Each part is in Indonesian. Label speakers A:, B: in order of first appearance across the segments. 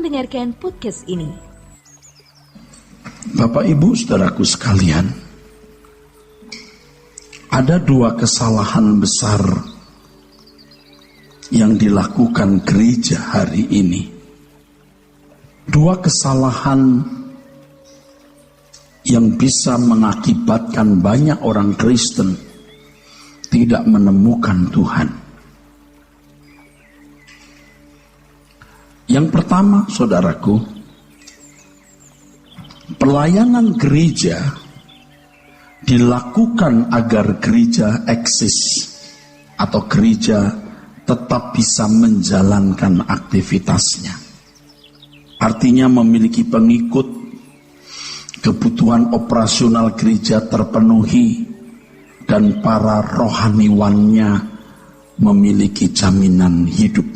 A: mendengarkan podcast ini.
B: Bapak Ibu Saudaraku sekalian, ada dua kesalahan besar yang dilakukan gereja hari ini. Dua kesalahan yang bisa mengakibatkan banyak orang Kristen tidak menemukan Tuhan. Yang pertama, saudaraku, pelayanan gereja dilakukan agar gereja eksis atau gereja tetap bisa menjalankan aktivitasnya. Artinya memiliki pengikut, kebutuhan operasional gereja terpenuhi, dan para rohaniwannya memiliki jaminan hidup.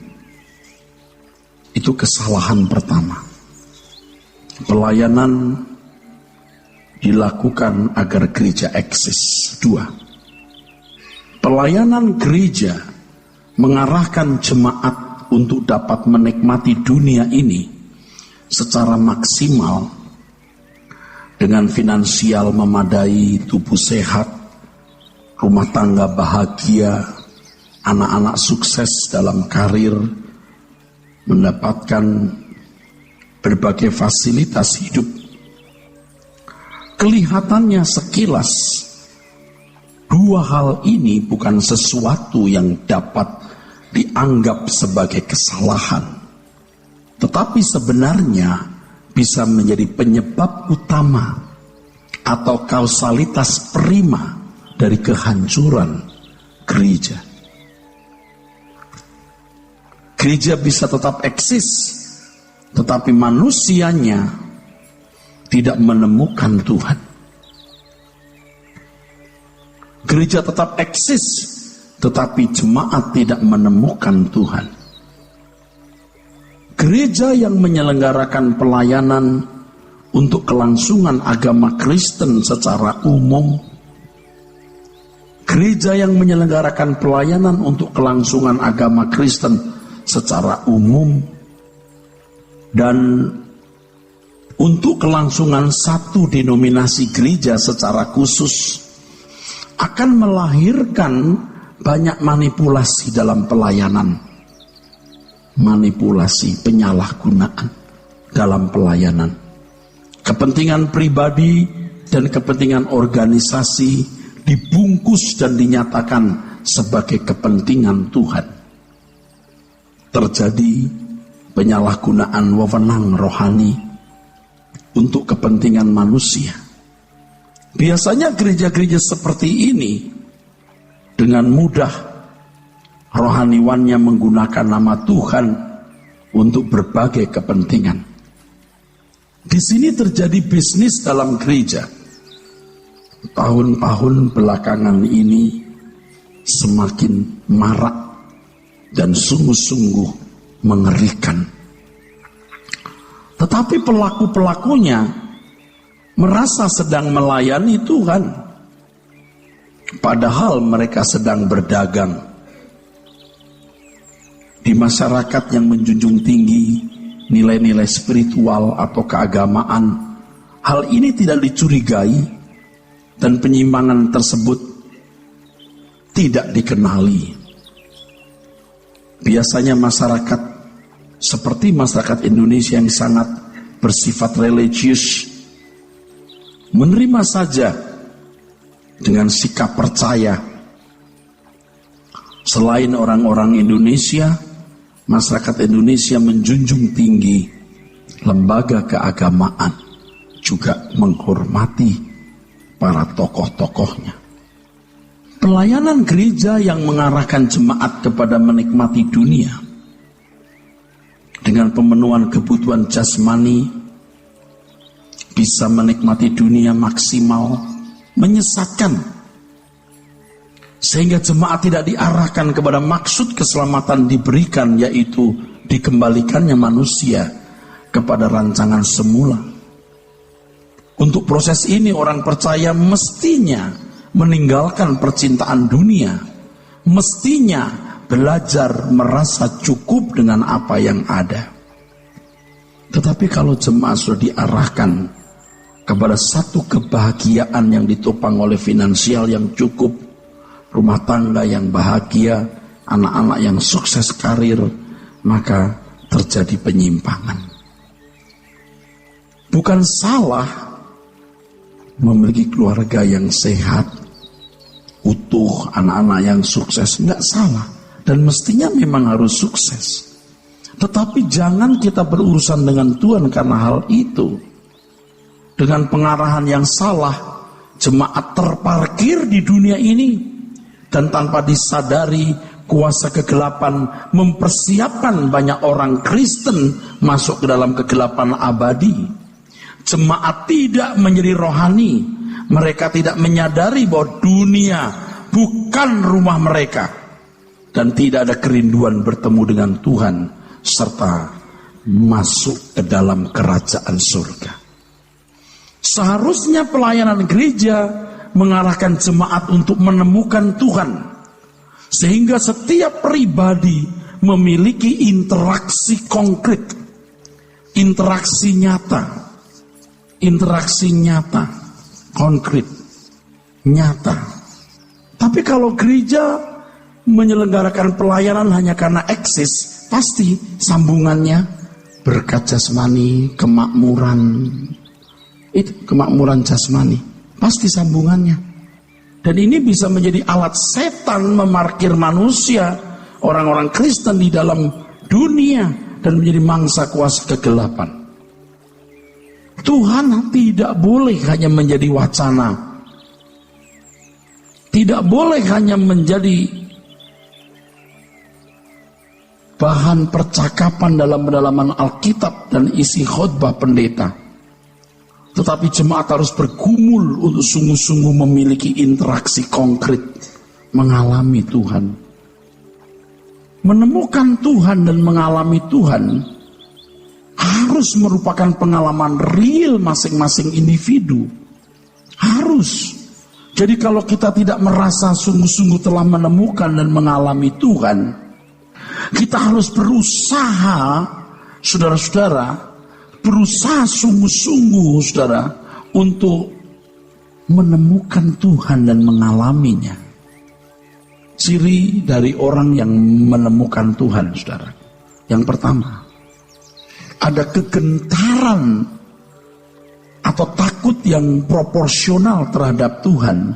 B: Itu kesalahan pertama. Pelayanan dilakukan agar gereja eksis. Dua, pelayanan gereja mengarahkan jemaat untuk dapat menikmati dunia ini secara maksimal dengan finansial memadai, tubuh sehat, rumah tangga bahagia, anak-anak sukses dalam karir, mendapatkan berbagai fasilitas hidup. Kelihatannya sekilas dua hal ini bukan sesuatu yang dapat dianggap sebagai kesalahan, tetapi sebenarnya bisa menjadi penyebab utama atau kausalitas prima dari kehancuran gereja. Gereja bisa tetap eksis, tetapi manusianya tidak menemukan Tuhan. Gereja tetap eksis, tetapi jemaat tidak menemukan Tuhan. Gereja yang menyelenggarakan pelayanan untuk kelangsungan agama Kristen secara umum, gereja yang menyelenggarakan pelayanan untuk kelangsungan agama Kristen secara umum, dan untuk kelangsungan satu denominasi gereja secara khusus, akan melahirkan banyak manipulasi dalam pelayanan. Manipulasi, penyalahgunaan dalam pelayanan. Kepentingan pribadi dan kepentingan organisasi dibungkus dan dinyatakan sebagai kepentingan Tuhan. Terjadi penyalahgunaan wewenang rohani untuk kepentingan manusia. Biasanya gereja-gereja seperti ini dengan mudah rohaniwannya menggunakan nama Tuhan untuk berbagai kepentingan. Di sini terjadi bisnis dalam gereja. Tahun-tahun belakangan ini semakin marak dan sungguh-sungguh mengerikan. Tetapi pelaku-pelakunya merasa sedang melayani Tuhan, padahal mereka sedang berdagang. Di masyarakat yang menjunjung tinggi nilai-nilai spiritual atau keagamaan, hal ini tidak dicurigai dan penyimpangan tersebut tidak dikenali. Biasanya masyarakat seperti masyarakat Indonesia yang sangat bersifat religius menerima saja dengan sikap percaya. Selain orang-orang Indonesia, masyarakat Indonesia menjunjung tinggi lembaga keagamaan, juga menghormati para tokoh-tokohnya. Pelayanan gereja yang mengarahkan jemaat kepada menikmati dunia dengan pemenuhan kebutuhan jasmani, bisa menikmati dunia maksimal, menyesatkan, sehingga jemaat tidak diarahkan kepada maksud keselamatan diberikan, yaitu dikembalikannya manusia kepada rancangan semula. Untuk proses ini orang percaya mestinya meninggalkan percintaan dunia, mestinya belajar merasa cukup dengan apa yang ada. Tetapi kalau jemaat sudah diarahkan kepada satu kebahagiaan yang ditopang oleh finansial yang cukup, rumah tangga yang bahagia, anak-anak yang sukses karir, maka terjadi penyimpangan. Bukan salah memiliki keluarga yang sehat, utuh, anak-anak yang sukses, enggak salah. Dan mestinya memang harus sukses. Tetapi jangan kita berurusan dengan Tuhan karena hal itu. Dengan pengarahan yang salah, jemaat terparkir di dunia ini. Dan tanpa disadari, kuasa kegelapan mempersiapkan banyak orang Kristen masuk ke dalam kegelapan abadi. Jemaat tidak menjadi rohani. Mereka tidak menyadari bahwa dunia bukan rumah mereka. Dan tidak ada kerinduan bertemu dengan Tuhan serta masuk ke dalam kerajaan surga. Seharusnya pelayanan gereja mengarahkan jemaat untuk menemukan Tuhan, sehingga setiap pribadi memiliki interaksi konkret, interaksi nyata, konkret, nyata. Tapi kalau gereja menyelenggarakan pelayanan hanya karena eksis, pasti sambungannya berkat jasmani, kemakmuran. Itu kemakmuran jasmani, pasti sambungannya. Dan ini bisa menjadi alat setan memarkir manusia, orang-orang Kristen di dalam dunia, dan menjadi mangsa kuasa kegelapan. Tuhan tidak boleh hanya menjadi wacana, tidak boleh hanya menjadi bahan percakapan dalam pendalaman Alkitab dan isi khotbah pendeta. Tetapi jemaat harus bergumul untuk sungguh-sungguh memiliki interaksi konkret, mengalami Tuhan. Menemukan Tuhan dan mengalami Tuhan harus merupakan pengalaman real masing-masing individu. Harus. Jadi kalau kita tidak merasa sungguh-sungguh telah menemukan dan mengalami Tuhan, kita harus berusaha, saudara-saudara, berusaha sungguh-sungguh, saudara, untuk menemukan Tuhan dan mengalaminya. Ciri dari orang yang menemukan Tuhan, saudara. Yang pertama, ada kegentaran atau takut yang proporsional terhadap Tuhan,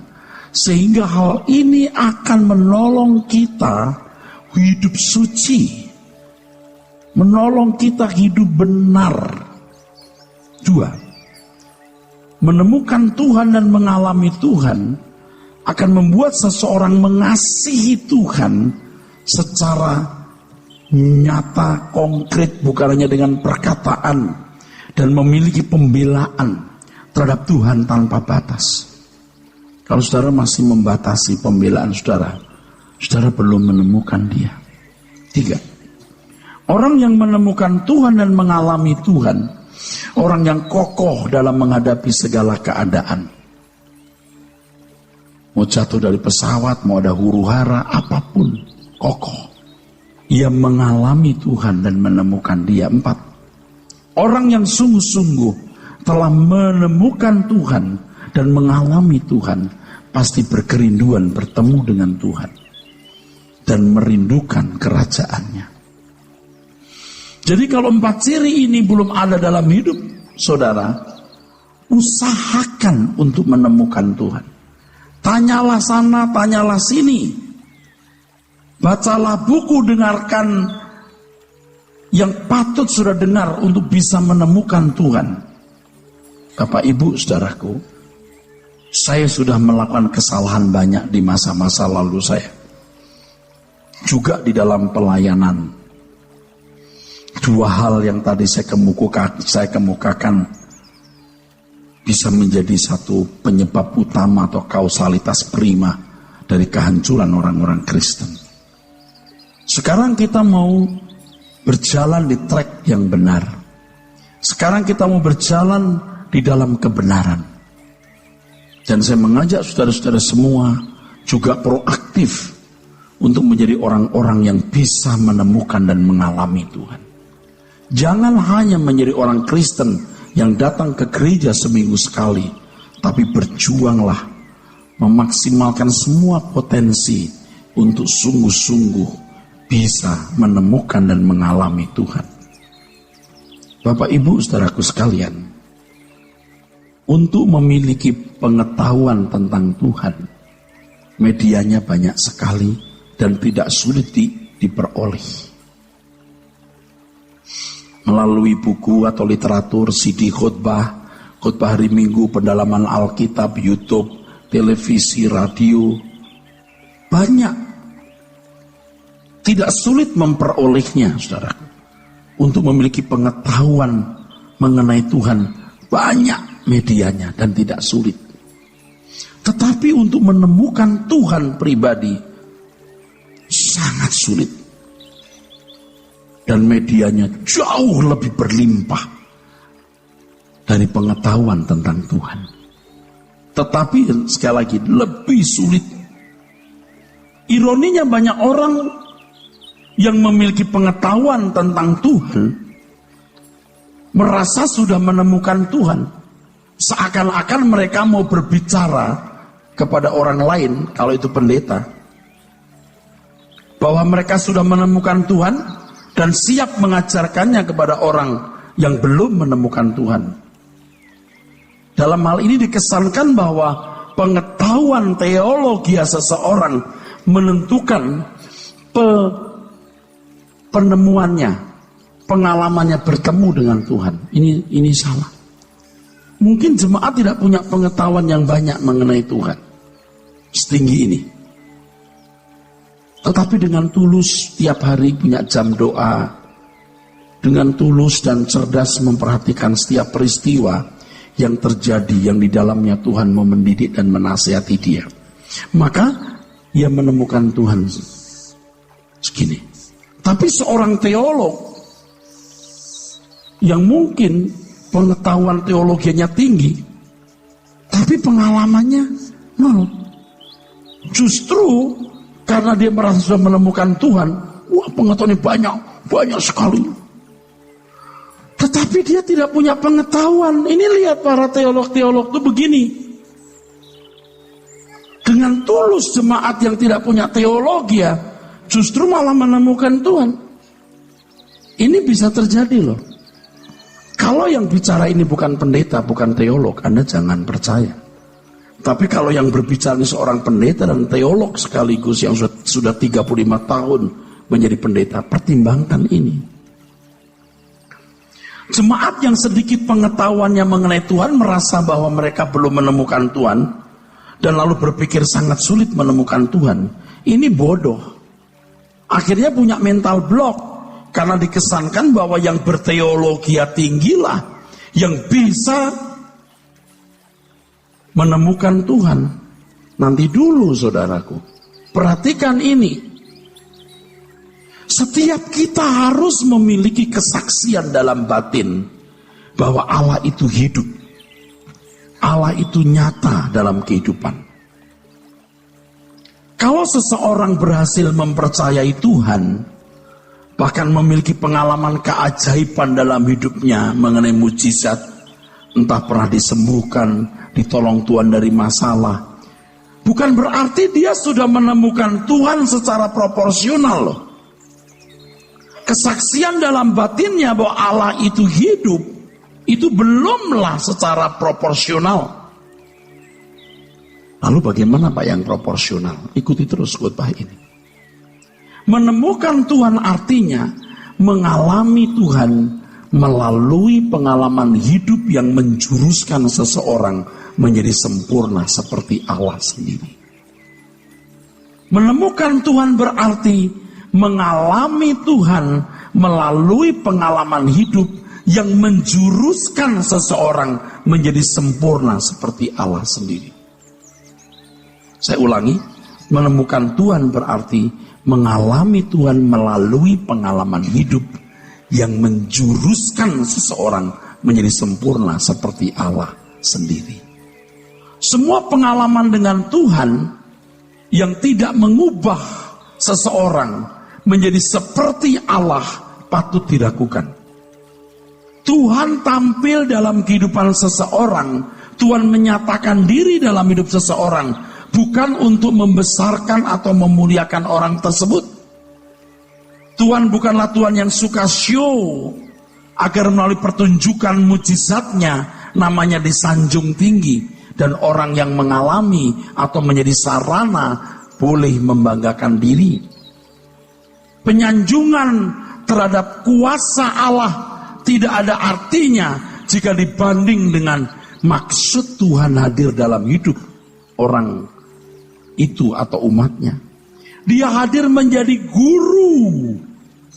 B: sehingga hal ini akan menolong kita hidup suci, menolong kita hidup benar. 2, menemukan Tuhan dan mengalami Tuhan akan membuat seseorang mengasihi Tuhan secara nyata, konkret, bukan hanya dengan perkataan, dan memiliki pembelaan terhadap Tuhan tanpa batas. Kalau saudara masih membatasi pembelaan saudara, saudara belum menemukan Dia. 3, orang yang menemukan Tuhan dan mengalami Tuhan, orang yang kokoh dalam menghadapi segala keadaan. Mau jatuh dari pesawat, mau ada huru-hara, apapun, kokoh. Ia mengalami Tuhan dan menemukan Dia. 4, orang yang sungguh-sungguh telah menemukan Tuhan dan mengalami Tuhan, pasti berkerinduan bertemu dengan Tuhan dan merindukan kerajaannya. Jadi kalau 4 ciri ini belum ada dalam hidup saudara, usahakan untuk menemukan Tuhan. Tanyalah sana, tanyalah sini. Bacalah buku, dengarkan yang patut sudah dengar untuk bisa menemukan Tuhan. Bapak Ibu saudaraku, saya sudah melakukan kesalahan banyak di masa-masa lalu saya. Juga di dalam pelayanan. 2 hal yang tadi saya kemukakan bisa menjadi satu penyebab utama atau kausalitas prima dari kehancuran orang-orang Kristen. Sekarang kita mau berjalan di track yang benar. Sekarang kita mau berjalan di dalam kebenaran. Dan saya mengajak saudara-saudara semua juga proaktif untuk menjadi orang-orang yang bisa menemukan dan mengalami Tuhan. Jangan hanya menjadi orang Kristen yang datang ke gereja seminggu sekali, tapi berjuanglah memaksimalkan semua potensi untuk sungguh-sungguh bisa menemukan dan mengalami Tuhan. Bapak Ibu saudaraku sekalian, untuk memiliki pengetahuan tentang Tuhan, medianya banyak sekali dan tidak sulit diperoleh. Melalui buku atau literatur, CD khotbah hari Minggu, pendalaman Alkitab, YouTube, televisi, radio, banyak. Tidak sulit memperolehnya, saudara. Untuk memiliki pengetahuan mengenai Tuhan, banyak medianya dan tidak sulit. Tetapi untuk menemukan Tuhan pribadi, sangat sulit. Dan medianya jauh lebih berlimpah dari pengetahuan tentang Tuhan. Tetapi sekali lagi lebih sulit. Ironinya banyak orang yang memiliki pengetahuan tentang Tuhan merasa sudah menemukan Tuhan. Seakan-akan mereka mau berbicara kepada orang lain, kalau itu pendeta, bahwa mereka sudah menemukan Tuhan dan siap mengajarkannya kepada orang yang belum menemukan Tuhan. Dalam hal ini dikesankan bahwa pengetahuan teologi seseorang menentukan penemuannya, pengalamannya bertemu dengan Tuhan. Ini salah. Mungkin jemaat tidak punya pengetahuan yang banyak mengenai Tuhan setinggi ini. Tetapi dengan tulus tiap hari punya jam doa, dengan tulus dan cerdas memperhatikan setiap peristiwa yang terjadi, yang di dalamnya Tuhan mau mendidik dan menasihati dia, maka ia menemukan Tuhan segini. Tapi seorang teolog yang mungkin pengetahuan teologinya tinggi, tapi pengalamannya nol. Justru karena dia merasa sudah menemukan Tuhan, wah pengetahuannya banyak sekali. Tetapi dia tidak punya pengetahuan. Ini lihat para teolog-teolog itu begini. Dengan tulus jemaat yang tidak punya teologi ya, justru malah menemukan Tuhan. Ini bisa terjadi loh. Kalau yang bicara ini bukan pendeta, bukan teolog, Anda jangan percaya. Tapi kalau yang berbicara ini seorang pendeta dan teolog sekaligus yang sudah 35 tahun menjadi pendeta, pertimbangkan ini. Jemaat yang sedikit pengetahuannya mengenai Tuhan merasa bahwa mereka belum menemukan Tuhan dan lalu berpikir sangat sulit menemukan Tuhan. Ini bodoh. Akhirnya punya mental block karena dikesankan bahwa yang berteologi tinggilah yang bisa menemukan Tuhan. Nanti dulu saudaraku, perhatikan ini. Setiap kita harus memiliki kesaksian dalam batin bahwa Allah itu hidup, Allah itu nyata dalam kehidupan. Kalau seseorang berhasil mempercayai Tuhan, bahkan memiliki pengalaman keajaiban dalam hidupnya mengenai mujizat, entah pernah disembuhkan, ditolong Tuhan dari masalah, bukan berarti dia sudah menemukan Tuhan secara proporsional loh. Kesaksian dalam batinnya bahwa Allah itu hidup, itu belumlah secara proporsional. Lalu bagaimana Pak yang proporsional? Ikuti terus khotbah ini. Menemukan Tuhan artinya mengalami Tuhan melalui pengalaman hidup yang menjuruskan seseorang menjadi sempurna seperti Allah sendiri. Menemukan Tuhan berarti mengalami Tuhan melalui pengalaman hidup yang menjuruskan seseorang menjadi sempurna seperti Allah sendiri. Saya ulangi, menemukan Tuhan berarti mengalami Tuhan melalui pengalaman hidup yang menjuruskan seseorang menjadi sempurna seperti Allah sendiri. Semua pengalaman dengan Tuhan yang tidak mengubah seseorang menjadi seperti Allah patut dilakukan. Tuhan tampil dalam kehidupan seseorang, Tuhan menyatakan diri dalam hidup seseorang, bukan untuk membesarkan atau memuliakan orang tersebut. Tuhan bukanlah Tuhan yang suka show, agar melalui pertunjukan mujizatnya namanya disanjung tinggi, dan orang yang mengalami atau menjadi sarana boleh membanggakan diri. Penyanjungan terhadap kuasa Allah tidak ada artinya jika dibanding dengan maksud Tuhan hadir dalam hidup orang itu atau umatnya. Dia hadir menjadi guru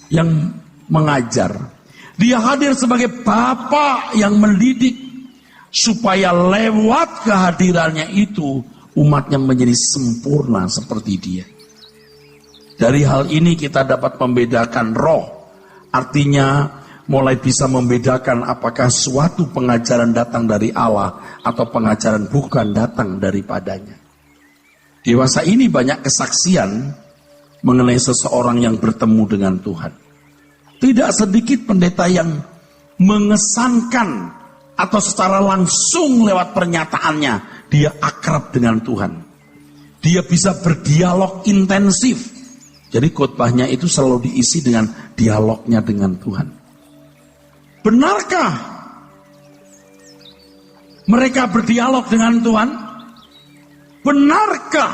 B: yang mengajar. Dia hadir sebagai Bapa yang mendidik, supaya lewat kehadirannya itu umatnya menjadi sempurna seperti dia. Dari hal ini kita dapat membedakan roh. Artinya mulai bisa membedakan apakah suatu pengajaran datang dari Allah atau pengajaran bukan datang daripadanya. Dewasa ini banyak kesaksian mengenai seseorang yang bertemu dengan Tuhan. Tidak sedikit pendeta yang mengesankan atau secara langsung lewat pernyataannya dia akrab dengan Tuhan. Dia bisa berdialog intensif. Jadi khotbahnya itu selalu diisi dengan dialognya dengan Tuhan. Benarkah mereka berdialog dengan Tuhan? Benarkah?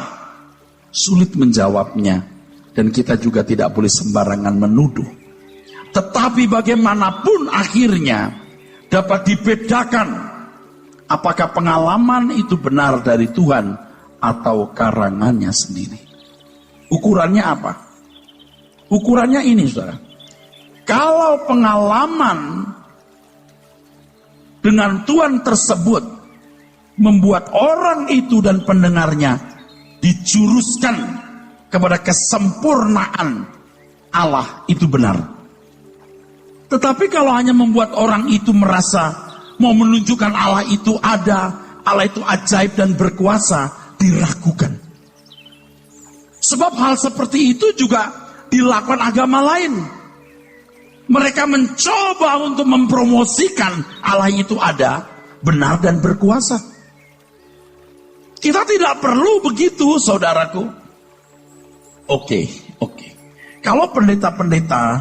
B: Sulit menjawabnya, dan kita juga tidak boleh sembarangan menuduh. Tetapi bagaimanapun akhirnya dapat dibedakan apakah pengalaman itu benar dari Tuhan atau karangannya sendiri. Ukurannya apa? Ukurannya ini, saudara. Kalau pengalaman dengan Tuhan tersebut membuat orang itu dan pendengarnya dijuruskan kepada kesempurnaan Allah, itu benar. Tetapi kalau hanya membuat orang itu merasa mau menunjukkan Allah itu ada, Allah itu ajaib dan berkuasa, diragukan. Sebab hal seperti itu juga dilakukan agama lain. Mereka mencoba untuk mempromosikan Allah itu ada, benar dan berkuasa. Kita tidak perlu begitu, saudaraku. Oke. Kalau pendeta-pendeta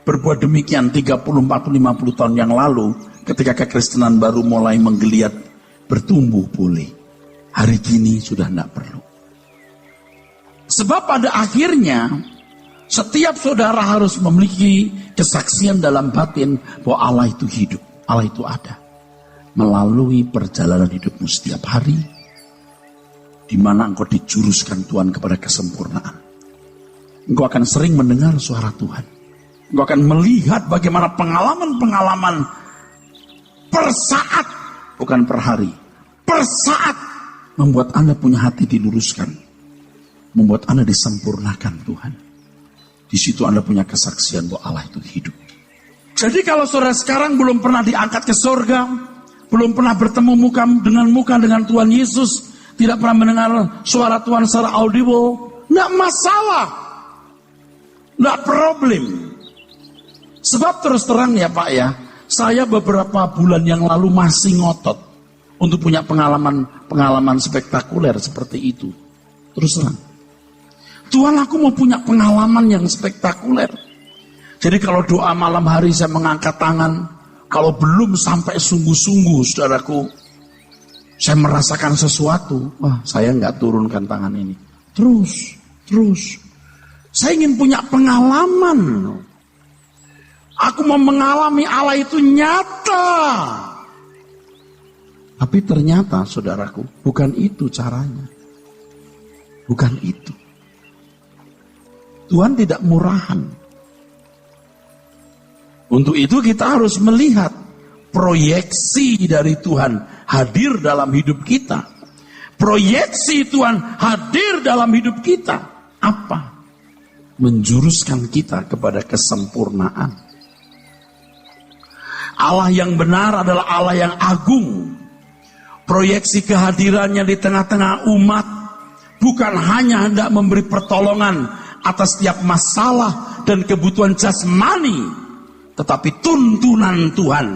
B: berbuat demikian 30, 40, 50 tahun yang lalu, ketika kekristenan baru mulai menggeliat, bertumbuh boleh. Hari kini sudah tidak perlu. Sebab pada akhirnya setiap saudara harus memiliki kesaksian dalam batin bahwa Allah itu hidup, Allah itu ada. Melalui perjalanan hidupmu setiap hari, di mana engkau dijuruskan Tuhan kepada kesempurnaan. Engkau akan sering mendengar suara Tuhan. Engkau akan melihat bagaimana pengalaman-pengalaman per saat, bukan per hari, per saat membuat Anda punya hati diluruskan. Membuat Anda disempurnakan Tuhan. Di situ Anda punya kesaksian bahwa Allah itu hidup. Jadi kalau saudara sekarang belum pernah diangkat ke surga, belum pernah bertemu muka dengan Tuhan Yesus, tidak pernah mendengar suara Tuhan secara audible, tidak masalah, tidak problem. Sebab terus terang ya Pak ya, saya beberapa bulan yang lalu masih ngotot untuk punya pengalaman spektakuler seperti itu. Terus terang, Tuhan, aku mau punya pengalaman yang spektakuler. Jadi kalau doa malam hari saya mengangkat tangan, kalau belum sampai sungguh-sungguh, saudaraku, saya merasakan sesuatu, wah saya nggak turunkan tangan ini. Terus. Saya ingin punya pengalaman. Aku mau mengalami Allah itu nyata. Tapi ternyata, saudaraku, bukan itu caranya. Bukan itu. Tuhan tidak murahan. Untuk itu kita harus melihat proyeksi dari Tuhan hadir dalam hidup kita. Proyeksi Tuhan hadir dalam hidup kita. Apa? Menjuruskan kita kepada kesempurnaan. Allah yang benar adalah Allah yang agung. Proyeksi kehadirannya di tengah-tengah umat bukan hanya hendak memberi pertolongan atas setiap masalah dan kebutuhan jasmani, tetapi tuntunan Tuhan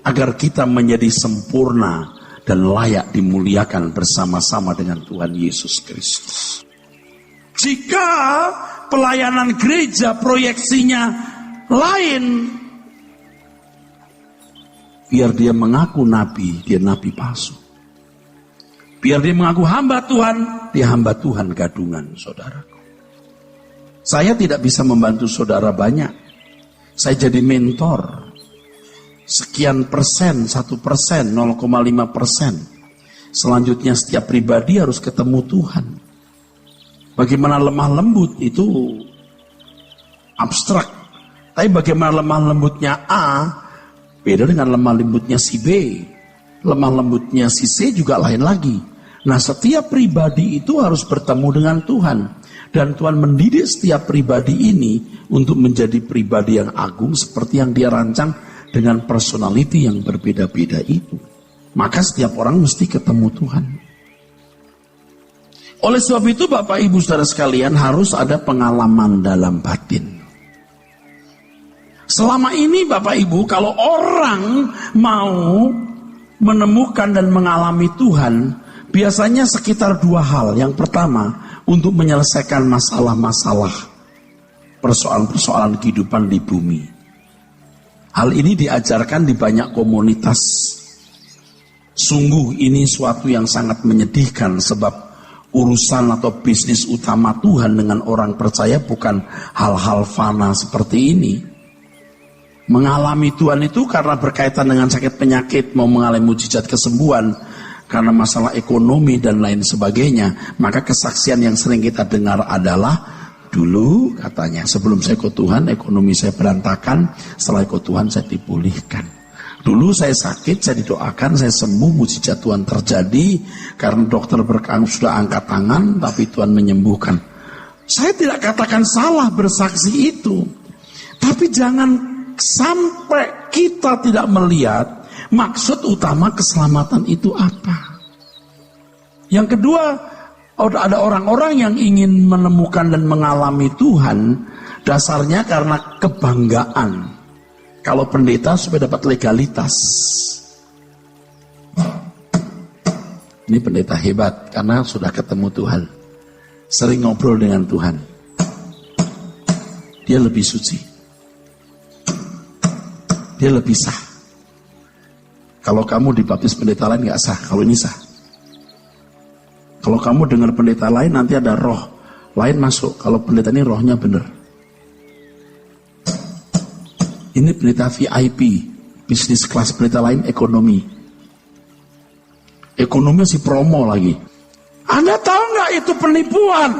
B: agar kita menjadi sempurna dan layak dimuliakan bersama-sama dengan Tuhan Yesus Kristus. Jika pelayanan gereja proyeksinya lain, biar dia mengaku nabi, dia nabi palsu. Biar dia mengaku hamba Tuhan, dia hamba Tuhan gadungan, saudaraku. Saya tidak bisa membantu saudara banyak. Saya jadi mentor. Sekian persen, 1%, 0,5%. Selanjutnya setiap pribadi harus ketemu Tuhan. Bagaimana lemah lembut itu abstrak. Tapi bagaimana lemah lembutnya A, beda dengan lemah lembutnya si B. Lemah lembutnya si C juga lain lagi. Nah, setiap pribadi itu harus bertemu dengan Tuhan. Dan Tuhan mendidik setiap pribadi ini untuk menjadi pribadi yang agung seperti yang dia rancang dengan personality yang berbeda-beda itu. Maka setiap orang mesti ketemu Tuhan. Oleh sebab itu Bapak Ibu Saudara sekalian harus ada pengalaman dalam batin. Selama ini Bapak Ibu, kalau orang mau menemukan dan mengalami Tuhan, biasanya sekitar 2 hal. Yang pertama, untuk menyelesaikan masalah-masalah, persoalan-persoalan kehidupan di bumi. Hal ini diajarkan di banyak komunitas. Sungguh ini suatu yang sangat menyedihkan, sebab urusan atau bisnis utama Tuhan dengan orang percaya bukan hal-hal fana seperti ini. Mengalami Tuhan itu karena berkaitan dengan sakit penyakit, mau mengalami mujizat kesembuhan, karena masalah ekonomi dan lain sebagainya. Maka kesaksian yang sering kita dengar adalah, dulu katanya sebelum saya ikut Tuhan ekonomi saya berantakan, setelah ikut Tuhan saya dipulihkan. Dulu saya sakit, saya didoakan, saya sembuh, mujizat Tuhan terjadi, karena dokter sudah angkat tangan, tapi Tuhan menyembuhkan. Saya tidak katakan salah bersaksi itu, tapi jangan sampai kita tidak melihat maksud utama keselamatan itu apa. Yang kedua, ada orang-orang yang ingin menemukan dan mengalami Tuhan, dasarnya karena kebanggaan. Kalau pendeta supaya dapat legalitas. Ini pendeta hebat karena sudah ketemu Tuhan. Sering ngobrol dengan Tuhan. Dia lebih suci. Dia lebih sah. Kalau kamu dibaptis pendeta lain gak sah, kalau ini sah. Kalau kamu dengar pendeta lain nanti ada roh lain masuk. Kalau pendeta ini rohnya benar. Ini pendeta VIP, bisnis kelas, pendeta lain ekonomi. Ekonomi masih promo lagi. Anda tahu gak itu penipuan?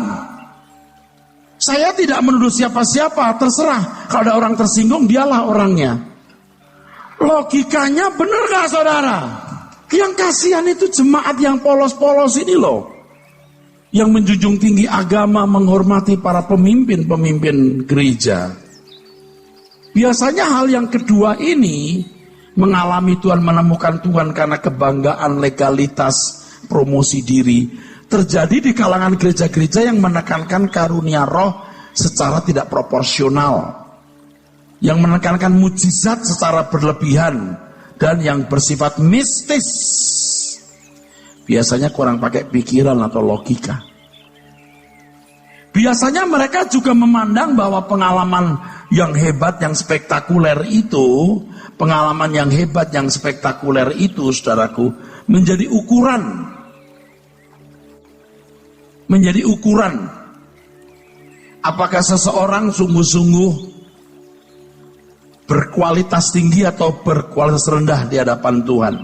B: Saya tidak menuduh siapa-siapa, terserah. Kalau ada orang tersinggung, dialah orangnya. Logikanya benar gak saudara? Yang kasihan itu jemaat yang polos-polos ini loh. Yang menjunjung tinggi agama, menghormati para pemimpin gereja. Biasanya hal yang kedua ini, mengalami Tuhan, menemukan Tuhan karena kebanggaan, legalitas, promosi diri, terjadi di kalangan gereja-gereja yang menekankan karunia roh secara tidak proporsional. Yang menekankan mujizat secara berlebihan dan yang bersifat mistis. Biasanya kurang pakai pikiran atau logika. Biasanya mereka juga memandang bahwa pengalaman yang hebat, yang spektakuler itu, pengalaman yang hebat, yang spektakuler itu, saudaraku, menjadi ukuran. Menjadi ukuran. Apakah seseorang sungguh-sungguh berkualitas tinggi atau berkualitas rendah di hadapan Tuhan?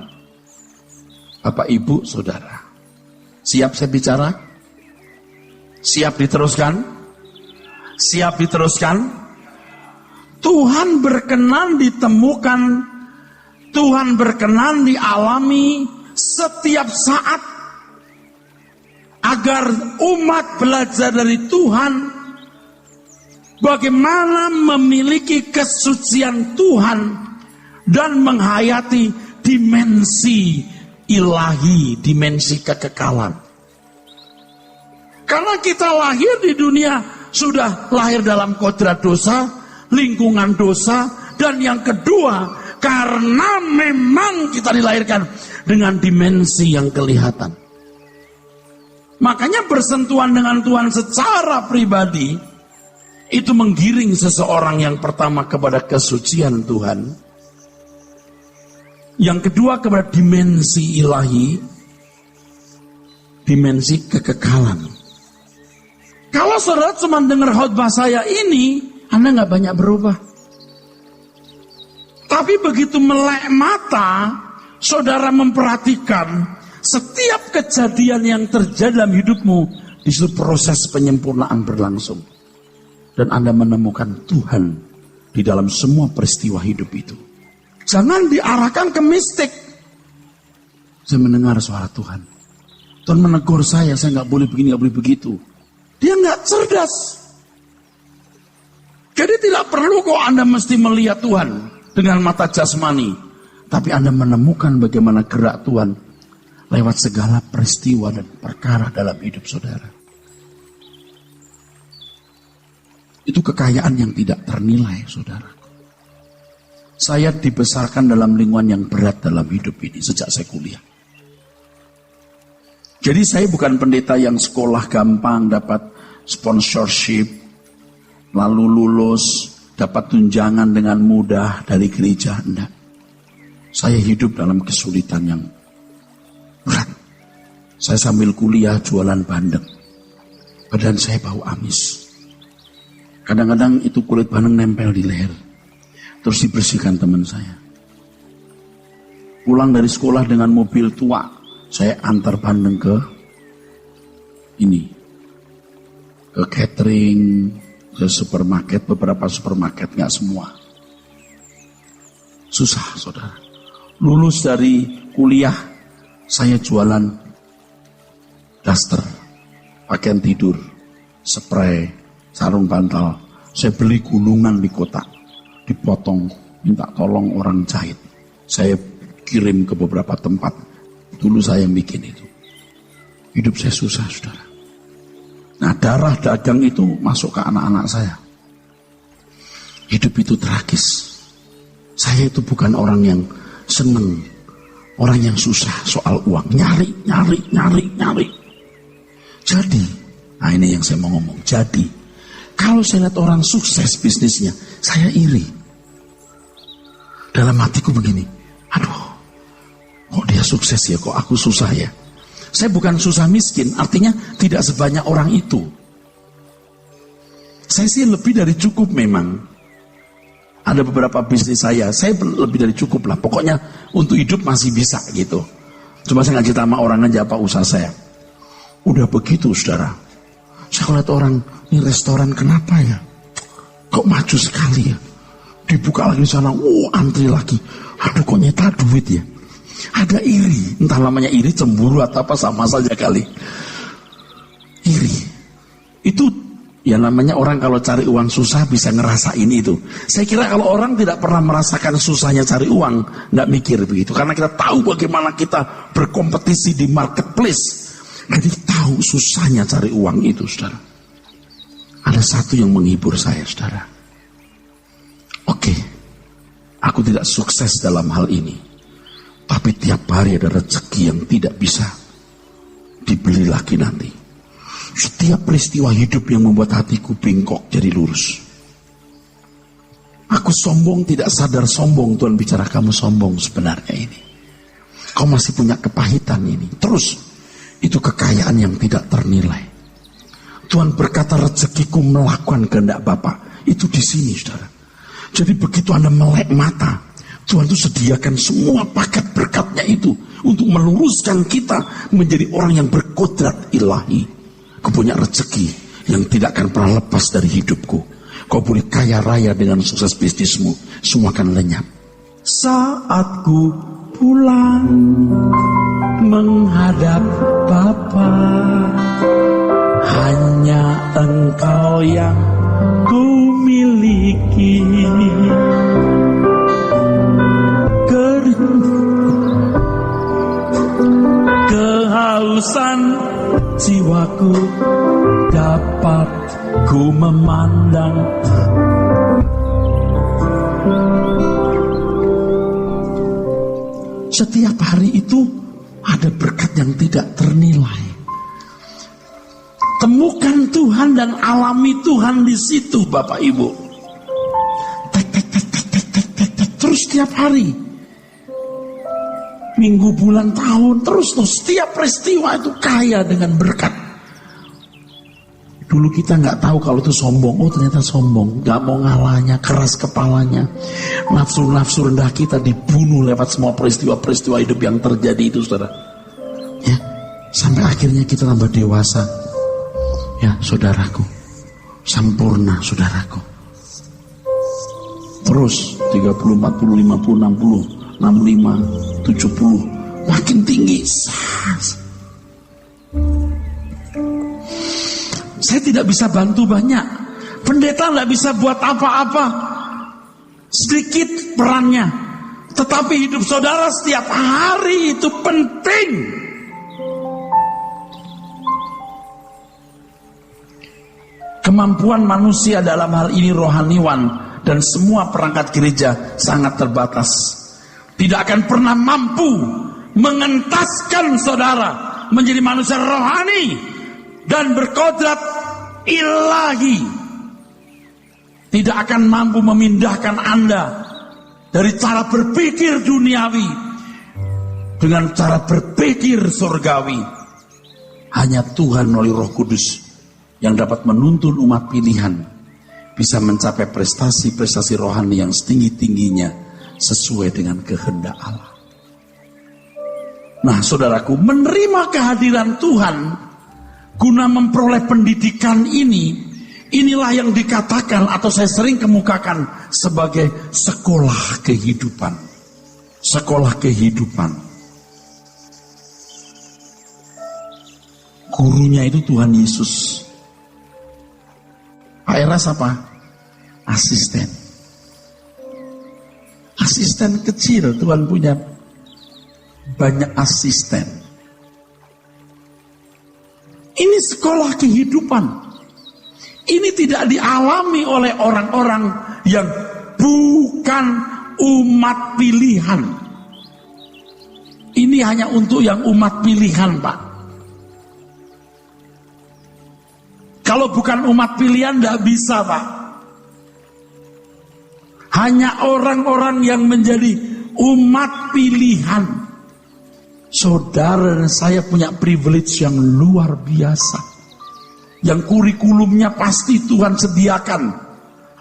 B: Bapak, Ibu, Saudara, siap saya bicara? Siap diteruskan? Siap diteruskan? Tuhan berkenan ditemukan, Tuhan berkenan dialami setiap saat, agar umat belajar dari Tuhan bagaimana memiliki kesucian Tuhan dan menghayati dimensi ilahi, dimensi kekekalan. Karena kita lahir di dunia, sudah lahir dalam kodrat dosa, lingkungan dosa, Dan yang kedua, karena memang kita dilahirkan dengan dimensi yang kelihatan. Makanya bersentuhan dengan Tuhan secara pribadi itu menggiring seseorang yang pertama kepada kesucian Tuhan, yang kedua kepada dimensi ilahi, dimensi kekekalan. Kalau saudara cuma dengar khotbah saya ini, Anda nggak banyak berubah. Tapi begitu melek mata, saudara memperhatikan setiap kejadian yang terjadi dalam hidupmu, di situ proses penyempurnaan berlangsung. Dan Anda menemukan Tuhan di dalam semua peristiwa hidup itu. Jangan diarahkan ke mistik. Saya mendengar suara Tuhan. Tuhan menegur saya nggak boleh begini, nggak boleh begitu. Dia nggak cerdas. Jadi tidak perlu kok Anda mesti melihat Tuhan dengan mata jasmani. Tapi Anda menemukan bagaimana gerak Tuhan lewat segala peristiwa dan perkara dalam hidup saudara. Itu kekayaan yang tidak ternilai, saudara. Saya dibesarkan dalam lingkungan yang berat dalam hidup ini sejak saya kuliah. Jadi saya bukan pendeta yang sekolah gampang, dapat sponsorship, lalu lulus, dapat tunjangan dengan mudah dari gereja. Enggak. Saya hidup dalam kesulitan yang berat. Saya sambil kuliah jualan bandeng. Badan saya bau amis. Kadang-kadang itu kulit bandeng nempel di leher. Terus dibersihkan teman saya. Pulang dari sekolah dengan mobil tua, saya antar bandeng ke catering, ke supermarket, beberapa supermarket, nggak semua. Susah, saudara. Lulus dari kuliah, saya jualan daster, pakaian tidur, spray, sarung bantal. Saya beli gulungan di kota, dipotong, minta tolong orang jahit. Saya kirim ke beberapa tempat. Dulu saya yang bikin itu. Hidup saya susah, saudara. Nah, darah dagang itu masuk ke anak-anak saya. Hidup itu tragis. Saya itu bukan orang yang seneng, orang yang susah soal uang. Nyari. Jadi, nah ini yang saya mau ngomong. Jadi, kalau saya lihat orang sukses bisnisnya, saya iri. Dalam hatiku begini, aduh, kok dia sukses ya, kok aku susah ya. Saya bukan susah miskin, artinya tidak sebanyak orang itu. Saya sih lebih dari cukup memang. Ada beberapa bisnis saya lebih dari cukup lah. Pokoknya untuk hidup masih bisa gitu. Cuma saya nggak cerita sama orang aja apa usaha saya. Udah begitu, saudara. Saya lihat orang, ini restoran kenapa ya? Kok maju sekali ya? Dibuka lagi di sana, antri lagi. Aduh, kok nyeta duit ya? Ada iri, entah namanya iri, cemburu atau apa, sama saja kali. Iri. Itu ya namanya orang kalau cari uang susah bisa ngerasain itu. Saya kira kalau orang tidak pernah merasakan susahnya cari uang, nggak mikir begitu. Karena kita tahu bagaimana kita berkompetisi di marketplace. Jadi tahu susahnya cari uang itu, saudara. Ada satu yang menghibur saya, saudara. Oke, aku tidak sukses dalam hal ini. Tapi tiap hari ada rezeki yang tidak bisa dibeli lagi nanti. Setiap peristiwa hidup yang membuat hatiku bengkok jadi lurus. Aku sombong, tidak sadar sombong. Tuhan bicara, kamu sombong sebenarnya ini. Kau masih punya kepahitan ini. Terus, itu kekayaan yang tidak ternilai. Tuhan berkata rezekiku melakukan kehendak Bapa. Itu di sini, saudara. Jadi begitu Anda melek mata, Tuhan itu sediakan semua paket berkatnya itu untuk meluruskan kita menjadi orang yang berkodrat ilahi. Kau punya rezeki yang tidak akan pernah lepas dari hidupku. Kau boleh kaya raya dengan sukses bisnismu, semua akan lenyap. Saat ku pulang menghadap Bapa, hanya Engkau yang ku miliki. Kehausan jiwaku dapat ku memandang Setiap hari itu ada berkat yang tidak ternilai. Temukan Tuhan dan alami Tuhan di situ, Bapak Ibu. Terus setiap hari, minggu, bulan, tahun, terus setiap peristiwa itu kaya dengan berkat. Dulu kita nggak tahu kalau itu sombong. Oh, ternyata sombong, nggak mau ngalahnya, keras kepalanya. Nafsu-nafsu rendah kita dibunuh lewat semua peristiwa-peristiwa hidup yang terjadi itu, saudara. Ya, sampai akhirnya kita tambah dewasa. Ya, saudaraku, sempurna, saudaraku. Terus 30, 40, 50, 60, 65, 70, makin tinggi. Saya tidak bisa bantu banyak. Pendeta tidak bisa buat apa-apa. Sedikit perannya. Tetapi hidup saudara setiap hari itu penting. Kemampuan manusia dalam hal ini rohaniwan dan semua perangkat gereja sangat terbatas. Tidak akan pernah mampu mengentaskan saudara menjadi manusia rohani dan berkodrat ilahi. Tidak akan mampu memindahkan Anda dari cara berpikir duniawi dengan cara berpikir surgawi. Hanya Tuhan melalui Roh Kudus yang dapat menuntun umat pilihan bisa mencapai prestasi-prestasi rohani yang setinggi-tingginya sesuai dengan kehendak Allah. Nah, saudaraku, menerima kehadiran Tuhan guna memperoleh pendidikan inilah yang dikatakan atau saya sering kemukakan sebagai sekolah kehidupan. Sekolah kehidupan. Gurunya itu Tuhan Yesus. Pak Eras apa? Asisten. Asisten kecil, Tuhan punya banyak asisten. Ini sekolah kehidupan. Ini tidak dialami oleh orang-orang yang bukan umat pilihan. Ini hanya untuk yang umat pilihan, Pak. Kalau bukan umat pilihan tidak bisa, Pak. Hanya orang-orang yang menjadi umat pilihan. Saudara dan saya punya privilege yang luar biasa. Yang kurikulumnya pasti Tuhan sediakan.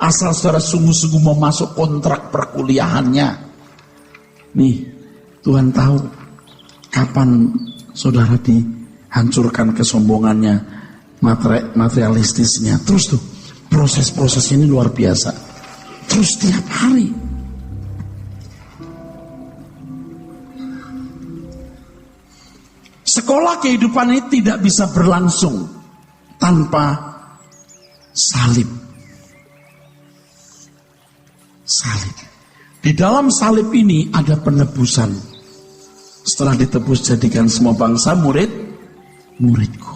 B: Asal saudara sungguh-sungguh mau masuk kontrak perkuliahannya. Nih, Tuhan tahu kapan saudara dihancurkan kesombongannya, materialistisnya. Terus tuh proses-proses ini luar biasa. Terus tiap hari. Sekolah kehidupan ini tidak bisa berlangsung tanpa salib. Salib. Di dalam salib ini ada penebusan. Setelah ditebus jadikan semua bangsa muridku.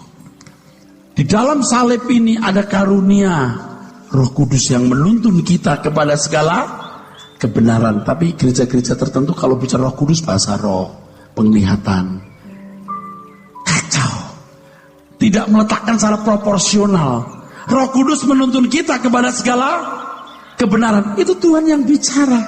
B: Di dalam salib ini ada karunia Roh Kudus yang menuntun kita kepada segala kebenaran. Tapi gereja-gereja tertentu kalau bicara Roh Kudus bahasa roh, penglihatan. Kacau. Tidak meletakkan secara proporsional. Roh Kudus menuntun kita kepada segala kebenaran. Itu Tuhan yang bicara.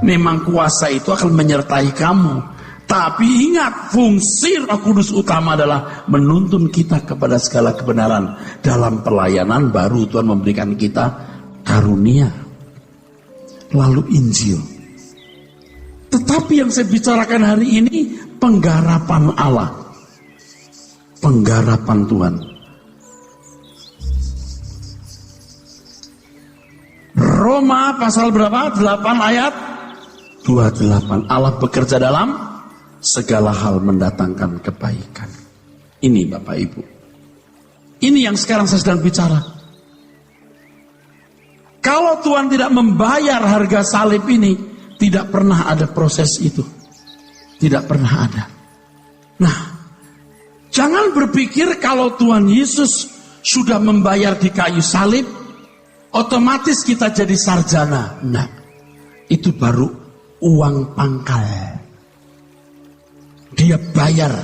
B: Memang kuasa itu akan menyertai kamu. Tapi ingat, fungsi Roh Kudus utama adalah menuntun kita kepada segala kebenaran. Dalam pelayanan baru Tuhan memberikan kita karunia. Lalu Injil. Tetapi yang saya bicarakan hari ini penggarapan Allah. Penggarapan Tuhan. Roma pasal berapa? 8 ayat 28. Allah bekerja dalam segala hal mendatangkan kebaikan. Ini Bapak Ibu. Ini yang sekarang saya sedang bicara. Kalau Tuhan tidak membayar harga salib ini, tidak pernah ada proses itu. Tidak pernah ada. Nah, jangan berpikir kalau Tuhan Yesus sudah membayar di kayu salib, otomatis kita jadi sarjana. Nah, itu baru uang pangkal. Dia bayar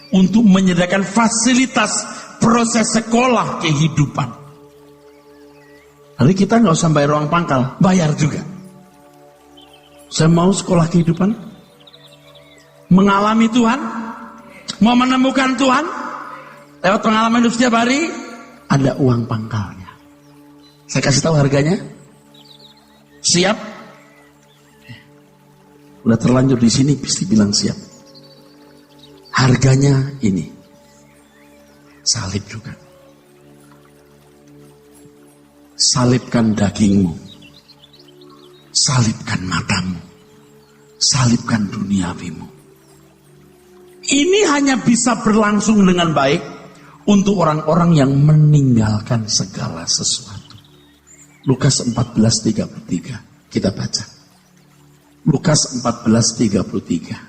B: untuk menyediakan fasilitas proses sekolah kehidupan. Jadi kita nggak usah bayar uang pangkal, bayar juga. Saya mau sekolah kehidupan, mengalami Tuhan, mau menemukan Tuhan, lewat pengalaman hidup setiap hari, ada uang pangkalnya. Saya kasih tahu harganya. Siap? Udah terlanjur di sini, pasti bilang siap. Harganya ini. Salib juga. Salibkan dagingmu. Salibkan matamu. Salibkan duniawimu. Ini hanya bisa berlangsung dengan baik untuk orang-orang yang meninggalkan segala sesuatu. Lukas 14:33 kita baca. Lukas 14:33.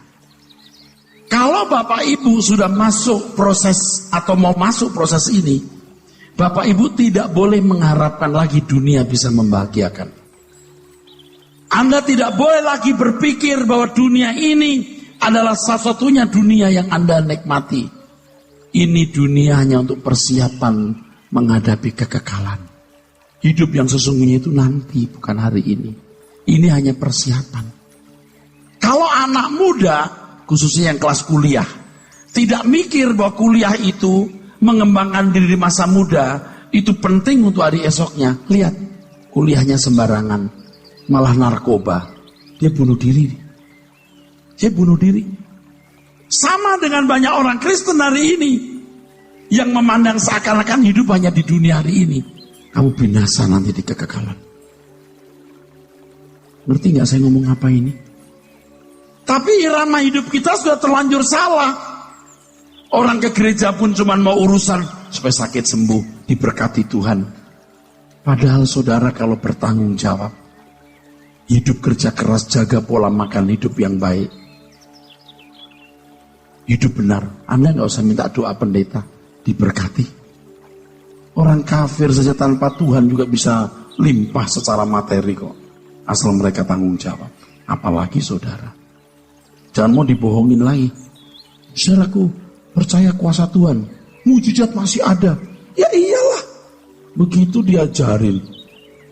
B: Kalau Bapak Ibu sudah masuk proses atau mau masuk proses ini, Bapak Ibu tidak boleh mengharapkan lagi dunia bisa membahagiakan. Anda tidak boleh lagi berpikir bahwa dunia ini adalah satu-satunya dunia yang Anda nikmati. Ini dunia hanya untuk persiapan menghadapi kekekalan. Hidup yang sesungguhnya itu nanti, bukan hari ini. Ini hanya persiapan. Kalau anak muda, khususnya yang kelas kuliah, tidak mikir bahwa kuliah itu mengembangkan diri di masa muda, itu penting untuk hari esoknya. Lihat, kuliahnya sembarangan, malah narkoba. Dia bunuh diri. Dia bunuh diri. Sama dengan banyak orang Kristen hari ini, yang memandang seakan-akan hidup hanya di dunia hari ini. Kamu binasa nanti di kekekalan. Ngerti gak saya ngomong apa ini? Tapi irama hidup kita sudah terlanjur salah. Orang ke gereja pun cuma mau urusan supaya sakit sembuh, diberkati Tuhan. Padahal saudara kalau bertanggung jawab, hidup kerja keras, jaga pola makan hidup yang baik, hidup benar, Anda gak usah minta doa pendeta, diberkati. Orang kafir saja tanpa Tuhan juga bisa limpah secara materi kok, asal mereka tanggung jawab. Apalagi saudara. Jangan mau dibohongin lagi. Saudaraku, percaya kuasa Tuhan, mujizat masih ada. Ya iyalah, begitu diajarin,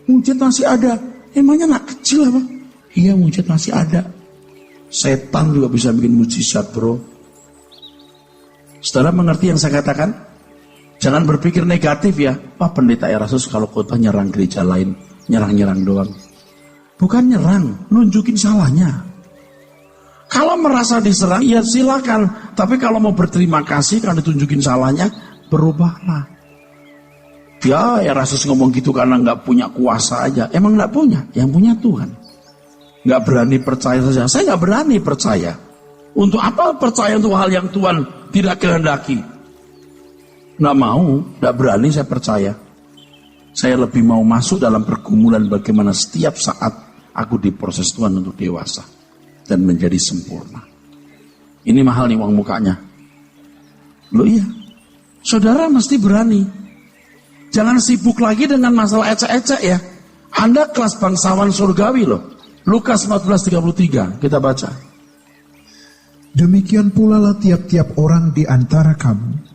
B: mujizat masih ada. Emangnya anak kecil apa? Iya, mujizat masih ada. Setan juga bisa bikin mujizat, bro. Saudara mengerti yang saya katakan? Jangan berpikir negatif ya. Pak pendeta Erastus kalau khotbah nyerang gereja lain, nyerang-nyerang doang. Bukan nyerang, nunjukin salahnya. Kalau merasa diserang, ya silakan. Tapi kalau mau berterima kasih, kalau ditunjukin salahnya, berubahlah. Ya, Erastus ngomong gitu karena nggak punya kuasa aja. Emang nggak punya, yang punya Tuhan. Nggak berani percaya saja. Saya nggak berani percaya. Untuk apa percaya untuk hal yang Tuhan tidak kehendaki? Nggak mau, nggak berani saya percaya. Saya lebih mau masuk dalam pergumulan bagaimana setiap saat aku diproses Tuhan untuk dewasa dan menjadi sempurna. Ini mahal nih uang mukanya. Loh iya, saudara mesti berani. Jangan sibuk lagi dengan masalah ecek-ecek ya. Anda kelas bangsawan surgawi loh. Lukas 14:33 kita baca.
A: Demikian pula lah tiap-tiap orang di antara kamu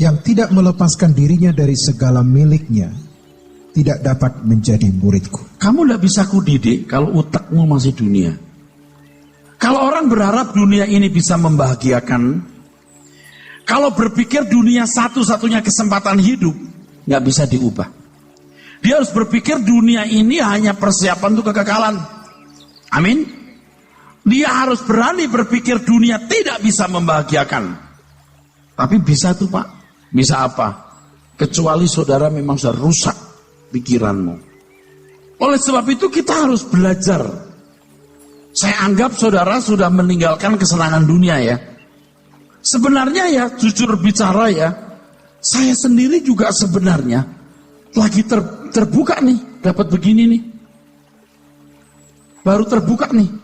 A: yang tidak melepaskan dirinya dari segala miliknya tidak dapat menjadi muridku.
B: Kamu tidak bisa kudidik kalau utakmu masih dunia. Kalau orang berharap dunia ini bisa membahagiakan, kalau berpikir dunia satu-satunya kesempatan hidup, nggak bisa diubah. Dia harus berpikir dunia ini hanya persiapan untuk kekekalan. Amin. Dia harus berani berpikir dunia tidak bisa membahagiakan. Tapi bisa tuh Pak. Bisa apa? Kecuali saudara memang sudah rusak pikiranmu. Oleh sebab itu kita harus belajar. Saya anggap saudara sudah meninggalkan kesenangan dunia ya. Sebenarnya ya, jujur bicara ya, saya sendiri juga sebenarnya lagi terbuka nih, dapat begini nih. Baru terbuka nih.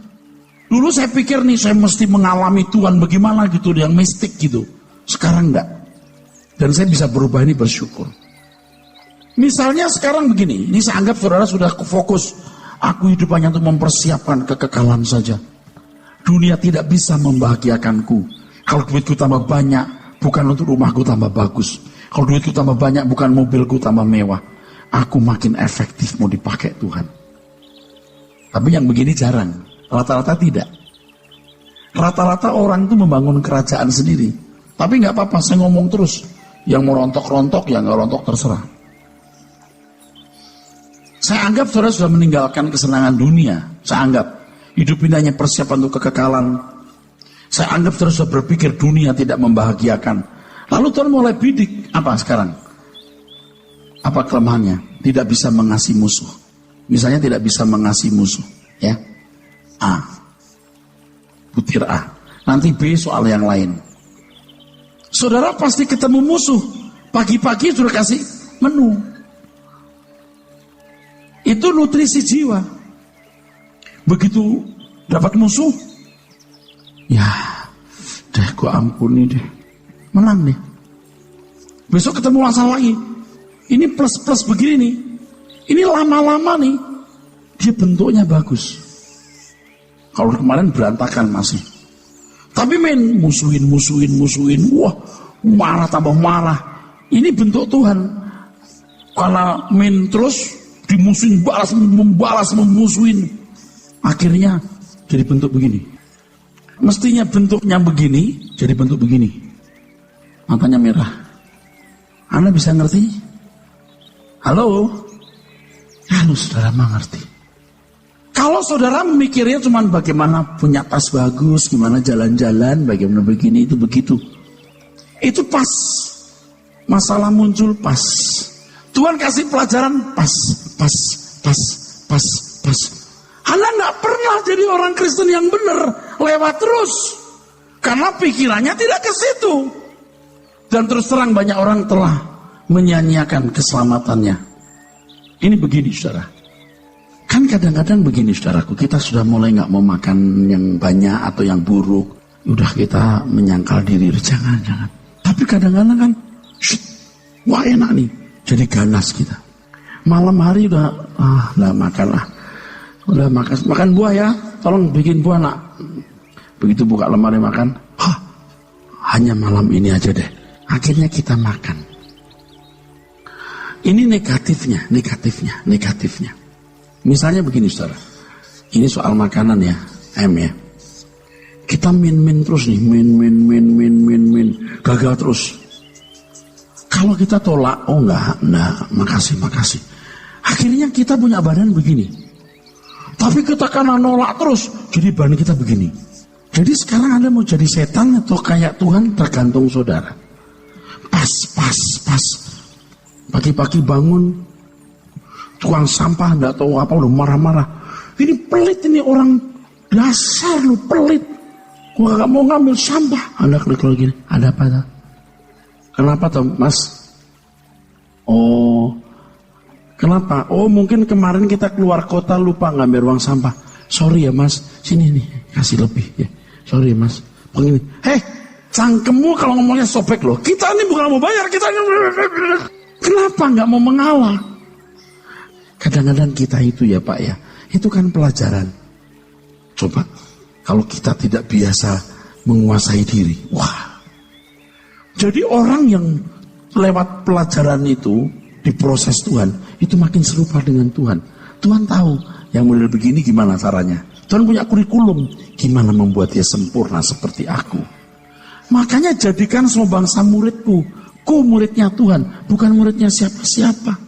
B: Dulu saya pikir nih, saya mesti mengalami Tuhan bagaimana gitu, yang mistik gitu. Sekarang enggak. Dan saya bisa berubah ini bersyukur. Misalnya sekarang begini, ini saya anggap saudara sudah fokus. Aku hidup hanya untuk mempersiapkan kekekalan saja. Dunia tidak bisa membahagiakanku. Kalau duitku tambah banyak, bukan untuk rumahku tambah bagus. Kalau duitku tambah banyak, bukan mobilku tambah mewah. Aku makin efektif mau dipakai Tuhan. Tapi yang begini jarang. Rata-rata tidak. Rata-rata orang itu membangun kerajaan sendiri. Tapi nggak apa-apa, saya ngomong terus. Yang mau rontok-rontok, yang nggak rontok terserah. Saya anggap saudara sudah meninggalkan kesenangan dunia. Saya anggap hidup ini hanya persiapan untuk kekekalan. Saya anggap saudara sudah berpikir dunia tidak membahagiakan. Lalu Tuhan mulai bidik. Apa sekarang? Apa kelemahannya? Tidak bisa mengasihi musuh. Misalnya tidak bisa mengasihi musuh. Ya, A. Butir A. Nanti B soal yang lain. Saudara pasti ketemu musuh. Pagi-pagi sudah kasih menu. Itu nutrisi jiwa. Begitu dapat musuh, ya, deh gua ampuni deh. Menang deh. Besok ketemu langsung lagi. Ini plus-plus begini nih. Ini lama-lama nih. Dia bentuknya bagus. Kalau kemarin berantakan masih. Tapi main musuhin. Wah, marah tambah marah. Ini bentuk Tuhan. Kalau main terus dimusuhin, membalas, memusuhin. Akhirnya jadi bentuk begini. Mestinya bentuknya begini, jadi bentuk begini. Matanya merah. Anda bisa ngerti? Halo? Halo, saudara mengerti. Kalau saudara memikirnya cuma bagaimana punya tas bagus, gimana jalan-jalan, bagaimana begini, itu begitu. Itu pas. Masalah muncul pas. Tuhan kasih pelajaran pas. Anda nggak pernah jadi orang Kristen yang benar, lewat terus. Karena pikirannya tidak ke situ. Dan terus terang banyak orang telah menyanyiakan keselamatannya. Ini begini saudara. Kan kadang-kadang begini saudaraku, kita sudah mulai nggak mau makan yang banyak atau yang buruk. Udah kita menyangkal diri, jangan. Tapi kadang-kadang kan, wah enak nih, jadi ganas kita. Malam hari udah, udah makan buah ya, tolong bikin buah nak. Begitu buka lemari makan, hanya malam ini aja deh. Akhirnya kita makan. Ini negatifnya. Misalnya begini saudara, ini soal makanan ya, M ya. Kita min terus nih, min, gagal terus. Kalau kita tolak, oh enggak, makasih. Akhirnya kita punya badan begini. Tapi kita karena nolak terus, jadi badan kita begini. Jadi sekarang Anda mau jadi setan atau kayak Tuhan, tergantung saudara. Pas. Pagi-pagi bangun, tukang sampah enggak tahu apa udah marah-marah. Ini pelit ini orang, dasar lu pelit. Gua gak mau ngambil sampah. Anda klik lagi, ada apa tuh? Kenapa tuh mas? Oh, kenapa? Oh mungkin kemarin kita keluar kota lupa ngambil uang sampah. Sorry ya mas, sini nih kasih lebih ya. Sorry ya mas. Begini, cangkemmu kalau ngomongnya sobek loh. Kita ini bukan mau bayar, kita kenapa nggak mau mengalah? Kadang-kadang kita itu ya Pak ya, itu kan pelajaran. Coba kalau kita tidak biasa menguasai diri, wah. Jadi orang yang lewat pelajaran itu diproses Tuhan, itu makin serupa dengan Tuhan. Tuhan tahu yang model begini gimana caranya. Tuhan punya kurikulum, gimana membuat dia sempurna seperti aku. Makanya jadikan semua bangsa muridku. Ku muridnya Tuhan, bukan muridnya siapa-siapa.